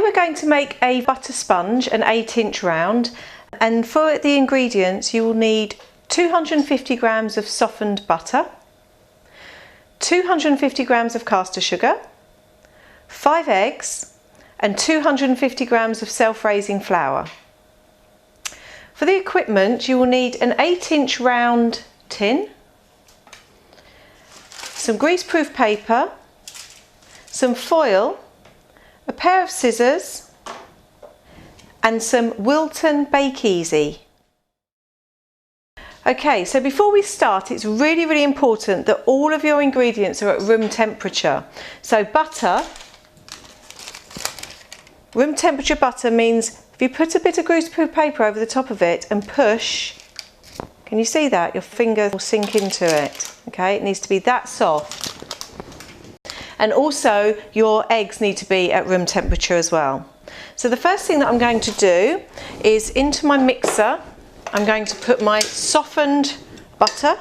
we're going to make a butter sponge, an 8-inch round, and for the ingredients you will need 250 grams of softened butter, 250 grams of caster sugar, 5 eggs, and 250 grams of self-raising flour. For the equipment you will need an 8-inch round tin, some greaseproof paper, some foil, a pair of scissors, and some Wilton Bake Easy. Okay, so before we start, it's really important that all of your ingredients are at room temperature. So butter, room temperature butter means if you put a bit of greaseproof paper over the top of it and push, can you see that? Your finger will sink into it. Okay, it needs to be that soft. And also your eggs need to be at room temperature as well. So the first thing that I'm going to do is into my mixer, I'm going to put my softened butter.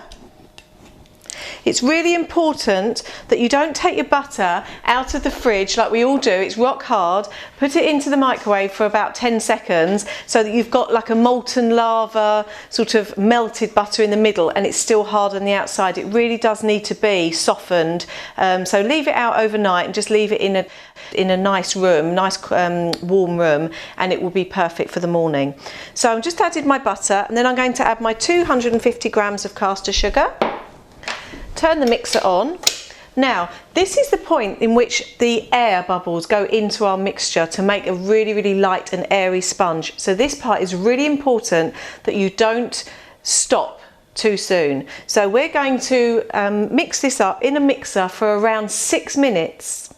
It's really important that you don't take your butter out of the fridge like we all do. It's rock hard. Put it into the microwave for about 10 seconds so that you've got like a molten lava sort of melted butter in the middle and it's still hard on the outside. It really does need to be softened. So leave it out overnight and just leave it in a nice room, nice warm room, and it will be perfect for the morning. So I've just added my butter and then I'm going to add my 250 grams of caster sugar. Turn the mixer on. Now, this is the point in which the air bubbles go into our mixture to make a really light and airy sponge. So this part is really important that you don't stop too soon. So we're going to mix this up in a mixer for around 6 minutes.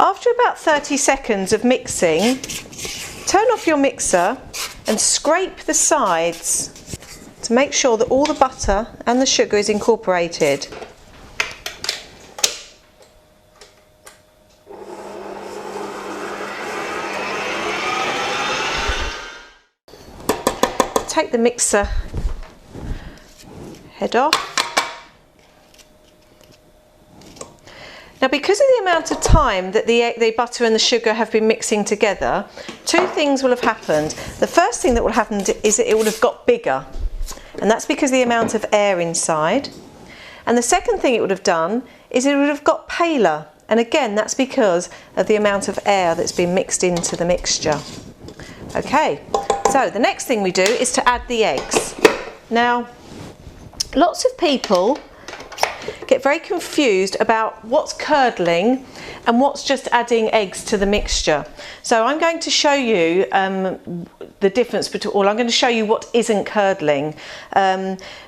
After about 30 seconds of mixing, turn off your mixer and scrape the sides to make sure that all the butter and the sugar is incorporated. Take the mixer head off. Now, because of the amount of time that the butter and the sugar have been mixing together, 2 things will have happened. The first thing that will happen is that it will have got bigger, and that's because of the amount of air inside. And the second thing it would have done is it would have got paler, and again that's because of the amount of air that's been mixed into the mixture. Okay, so the next thing we do is to add the eggs. Now, lots of people get very confused about what's curdling and what's just adding eggs to the mixture. So I'm going to show you the difference between, or I'm going to show you what isn't curdling.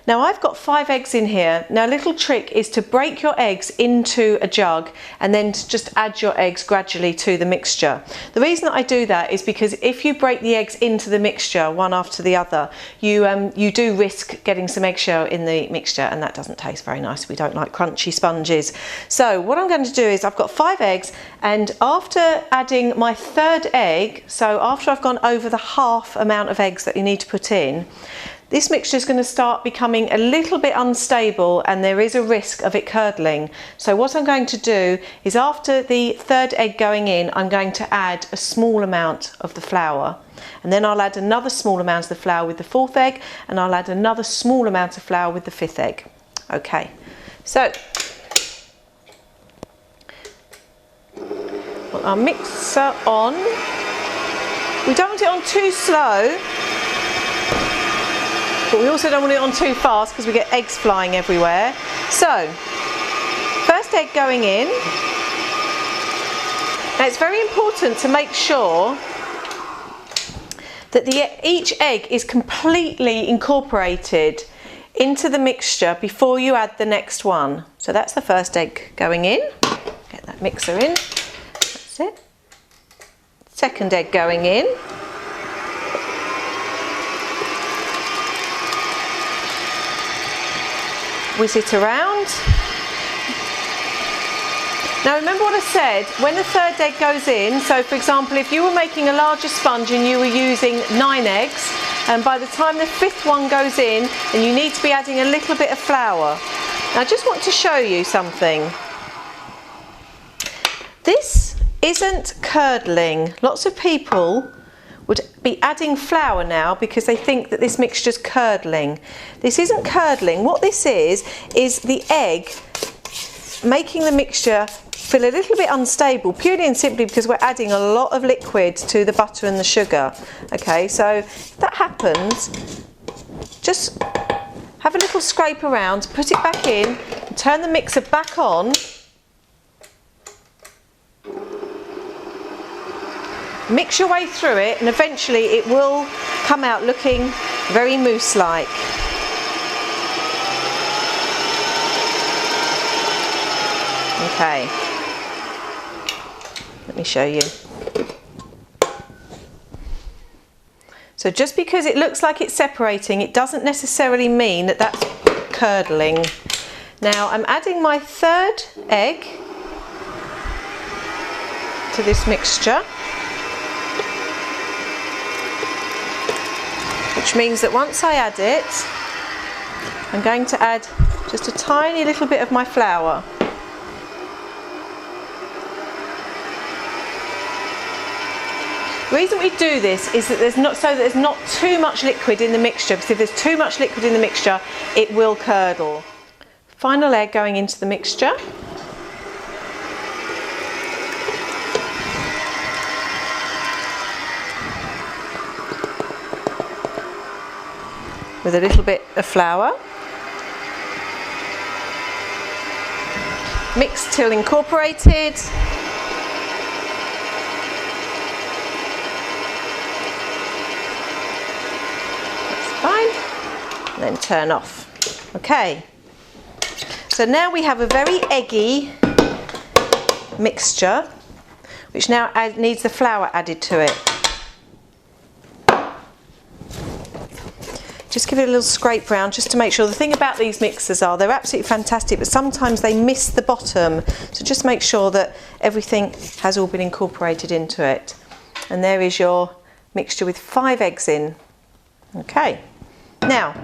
Now I've got 5 eggs in here. Now a little trick is to break your eggs into a jug and then to just add your eggs gradually to the mixture. The reason that I do that is because if you break the eggs into the mixture one after the other, you do risk getting some eggshell in the mixture, and that doesn't taste very nice. We don't like crunchy sponges. So what I'm going to do is I've got 5 eggs, and after adding my 3rd egg, so after I've gone over the half amount of eggs that you need to put in, this mixture is going to start becoming a little bit unstable and there is a risk of it curdling. So what I'm going to do is after the 3rd egg going in, I'm going to add a small amount of the flour, and then I'll add another small amount of the flour with the 4th egg, and I'll add another small amount of flour with the 5th egg. Okay, so put our mixer on. We don't want it on too slow, but we also don't want it on too fast because we get eggs flying everywhere. So, first egg going in. Now it's very important to make sure that each egg is completely incorporated into the mixture before you add the next one. So that's the first egg going in. Get that mixer in. That's it. Second egg going in. Whiz it around. Now remember what I said, when the 3rd egg goes in, so for example if you were making a larger sponge and you were using 9 eggs, and by the time the 5th one goes in, then you need to be adding a little bit of flour. Now I just want to show you something. This isn't curdling. Lots of people would be adding flour now because they think that this mixture's curdling. This isn't curdling. What this is the egg making the mixture feel a little bit unstable, purely and simply because we're adding a lot of liquid to the butter and the sugar. Okay, so if that happens, just have a little scrape around, put it back in, turn the mixer back on. Mix your way through it, and eventually it will come out looking very mousse-like. Okay, let me show you. So just because it looks like it's separating, it doesn't necessarily mean that that's curdling. Now I'm adding my 3rd egg to this mixture, which means that once I add it, I'm going to add just a tiny little bit of my flour. The reason we do this is that there's not too much liquid in the mixture, because if there's too much liquid in the mixture, it will curdle. Final egg going into the mixture. With a little bit of flour. Mix till incorporated. That's fine. And then turn off. Okay. So now we have a very eggy mixture, which now needs the flour added to it. Just give it a little scrape round just to make sure. The thing about these mixers are they're absolutely fantastic, but sometimes they miss the bottom. So just make sure that everything has all been incorporated into it. And there is your mixture with 5 eggs in. Okay. Now,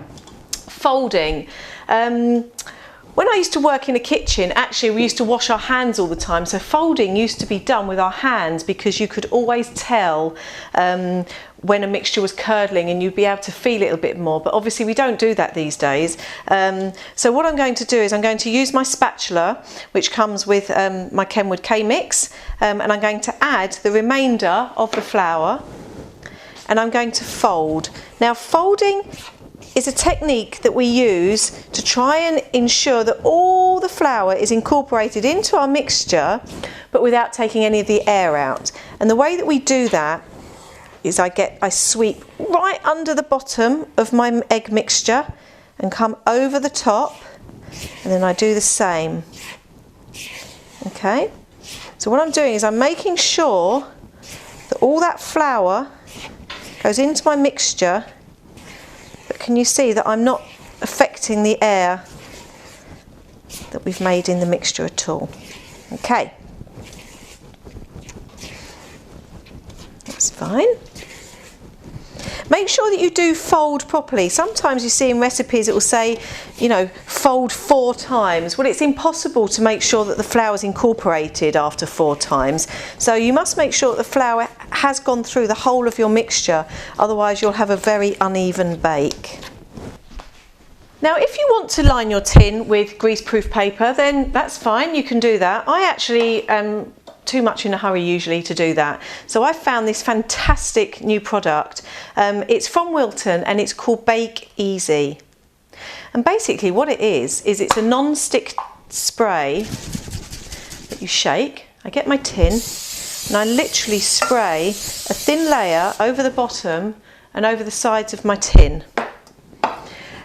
folding. When I used to work in a kitchen, actually we used to wash our hands all the time. So folding used to be done with our hands because you could always tell when a mixture was curdling, and you'd be able to feel it a bit more. But obviously we don't do that these days. So what I'm going to do is I'm going to use my spatula, which comes with my Kenwood K-Mix, and I'm going to add the remainder of the flour, and I'm going to fold. Now folding is a technique that we use to try and ensure that all the flour is incorporated into our mixture, but without taking any of the air out. And the way that we do that is I sweep right under the bottom of my egg mixture and come over the top, and then I do the same. Okay, so what I'm doing is I'm making sure that all that flour goes into my mixture, but can you see that I'm not affecting the air that we've made in the mixture at all? Okay, that's fine. Make sure that you do fold properly. Sometimes you see in recipes it will say, you know, fold 4 times. Well, it's impossible to make sure that the flour is incorporated after 4 times. So you must make sure that the flour has gone through the whole of your mixture, otherwise you'll have a very uneven bake. Now, if you want to line your tin with greaseproof paper, then that's fine, you can do that. I actually am too much in a hurry usually to do that. So I found this fantastic new product. It's from Wilton and it's called Bake Easy. And basically what it is it's a non-stick spray that you shake. I get my tin and I literally spray a thin layer over the bottom and over the sides of my tin.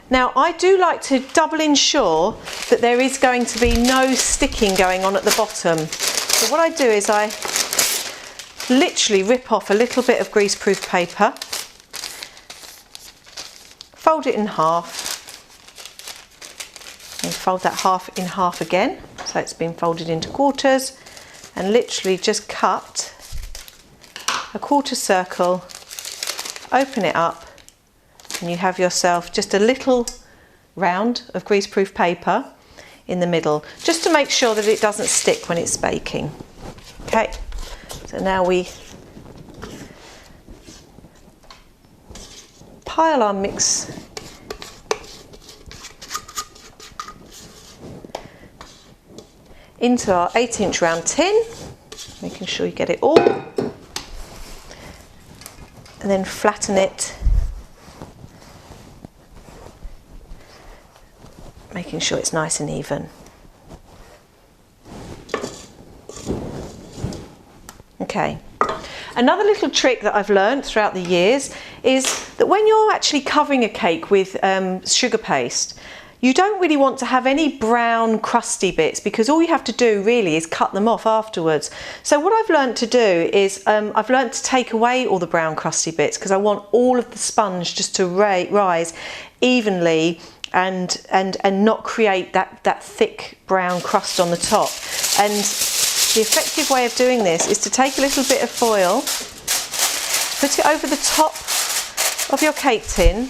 Now I do like to double ensure that there is going to be no sticking going on at the bottom. So what I do is I literally rip off a little bit of greaseproof paper, fold it in half, and fold that half in half again, so it's been folded into quarters, and literally just cut a quarter circle, open it up, and you have yourself just a little round of greaseproof paper in the middle, just to make sure that it doesn't stick when it's baking. Okay, so now we pile our mix into our 8-inch round tin, making sure you get it all, and then flatten it, making sure it's nice and even. Okay. Another little trick that I've learned throughout the years is that when you're actually covering a cake with sugar paste, you don't really want to have any brown crusty bits, because all you have to do really is cut them off afterwards. So what I've learned to do is I've learned to take away all the brown crusty bits, because I want all of the sponge just to rise evenly and not create that thick brown crust on the top. And the effective way of doing this is to take a little bit of foil, put it over the top of your cake tin,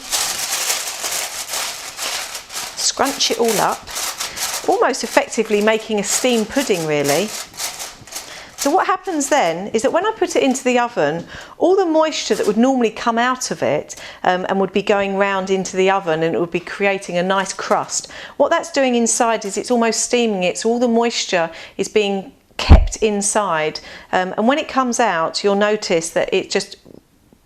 scrunch it all up, almost effectively making a steamed pudding really. So what happens then is that when I put it into the oven, all the moisture that would normally come out of it and would be going round into the oven, and it would be creating a nice crust, what that's doing inside is it's almost steaming it, so all the moisture is being kept inside, and when it comes out you'll notice that it just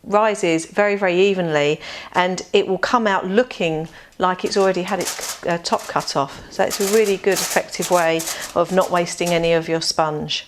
rises very, very evenly, and it will come out looking like it's already had its top cut off. So it's a really good effective way of not wasting any of your sponge.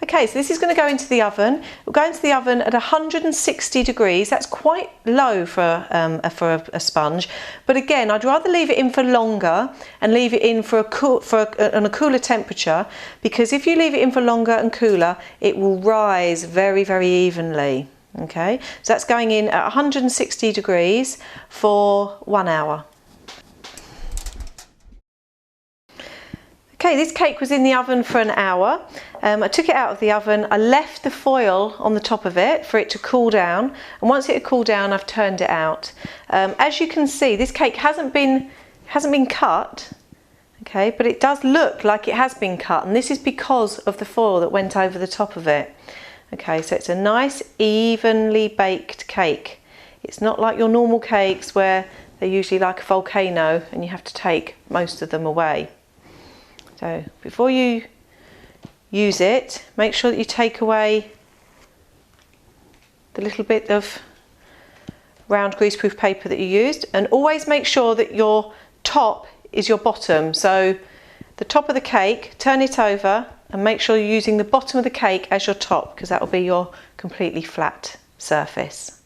Okay, so this is going to go into the oven. We'll go into the oven at 160 degrees. That's quite low for a sponge, but again, I'd rather leave it in for longer and leave it in for on a cooler temperature, because if you leave it in for longer and cooler, it will rise very, very evenly. Okay, so that's going in at 160 degrees for 1 hour. Okay, this cake was in the oven for an hour. I took it out of the oven, I left the foil on the top of it for it to cool down, and once it had cooled down I've turned it out. As you can see, this cake hasn't been cut, okay, but it does look like it has been cut, and this is because of the foil that went over the top of it. Okay, so it's a nice evenly baked cake. It's not like your normal cakes where they're usually like a volcano and you have to take most of them away. So before you use it, make sure that you take away the little bit of round greaseproof paper that you used, and always make sure that your top is your bottom. So the top of the cake, turn it over and make sure you're using the bottom of the cake as your top, because that will be your completely flat surface.